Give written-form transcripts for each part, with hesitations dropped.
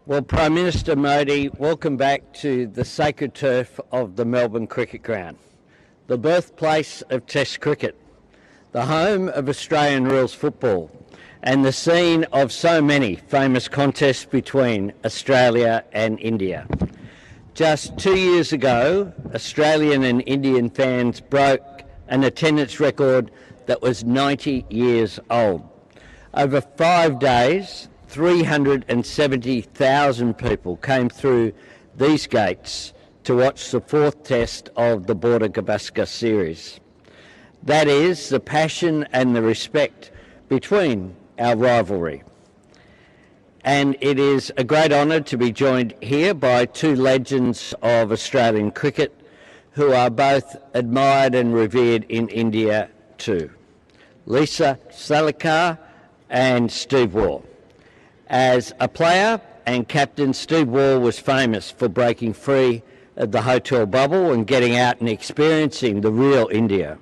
Well, Prime Minister Modi, welcome back to the sacred turf of the Melbourne Cricket Ground, the birthplace of Test cricket, the home of Australian rules football, and the scene of so many famous contests between Australia and India. Just 2 years ago, Australian and Indian fans broke an attendance record that was 90 years old. Over 5 days, 370,000 people came through these gates to watch the fourth test of the Border Gavaskar series. That is the passion and the respect between our rivalry. And it is a great honour to be joined here by two legends of Australian cricket who are both admired and revered in India too. Lisa Salekar and Steve Waugh. As a player and captain, Steve Waugh was famous for breaking free of the hotel bubble and getting out and experiencing the real India.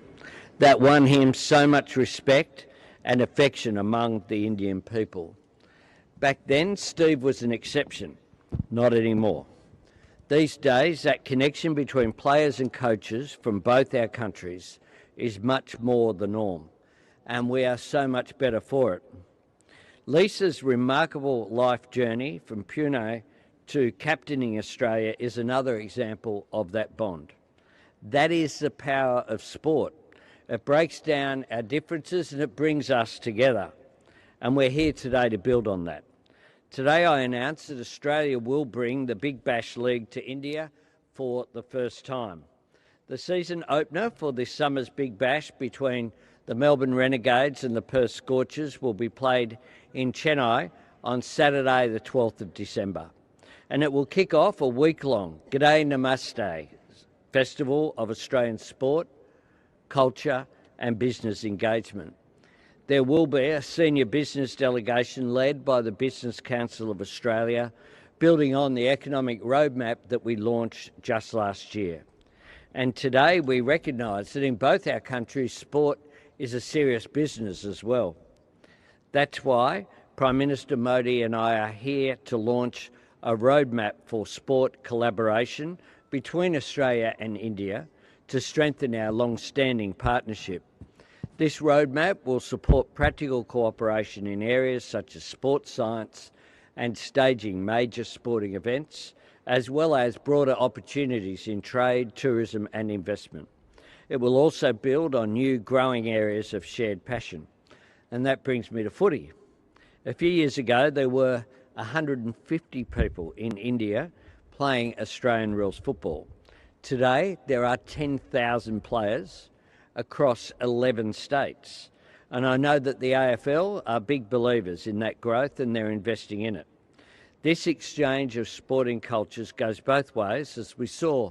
That won him so much respect and affection among the Indian people. Back then, Steve was an exception, not anymore. These days, that connection between players and coaches from both our countries is much more the norm, and we are so much better for it. Lisa's remarkable life journey from Pune to captaining Australia is another example of that bond. That is the power of sport. It breaks down our differences and it brings us together. And we're here today to build on that. Today I announce that Australia will bring the Big Bash League to India for the first time. The season opener for this summer's Big Bash between the Melbourne Renegades and the Perth Scorchers will be played in Chennai on Saturday the 12th of December. And it will kick off a week-long G'day Namaste festival of Australian sport, culture and business engagement. There will be a senior business delegation led by the Business Council of Australia, building on the economic roadmap that we launched just last year. And today we recognise that in both our countries, sport is a serious business as well. That's why Prime Minister Modi and I are here to launch a roadmap for sport collaboration between Australia and India to strengthen our long-standing partnership. This roadmap will support practical cooperation in areas such as sports science and staging major sporting events, as well as broader opportunities in trade, tourism and investment. It will also build on new growing areas of shared passion. And that brings me to footy. A few years ago, there were 150 people in India playing Australian rules football. Today, there are 10,000 players across 11 states. And I know that the AFL are big believers in that growth and they're investing in it. This exchange of sporting cultures goes both ways, as we saw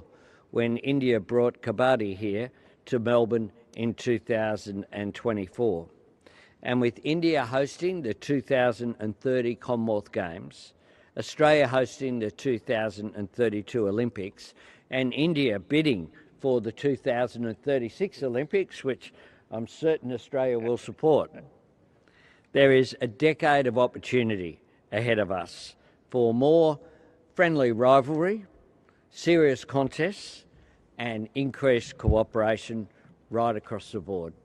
when India brought Kabaddi here to Melbourne in 2024. And with India hosting the 2030 Commonwealth Games, Australia hosting the 2032 Olympics, and India bidding for the 2036 Olympics, which I'm certain Australia will support, there is a decade of opportunity ahead of us for more friendly rivalry, serious contests, and increased cooperation right across the board.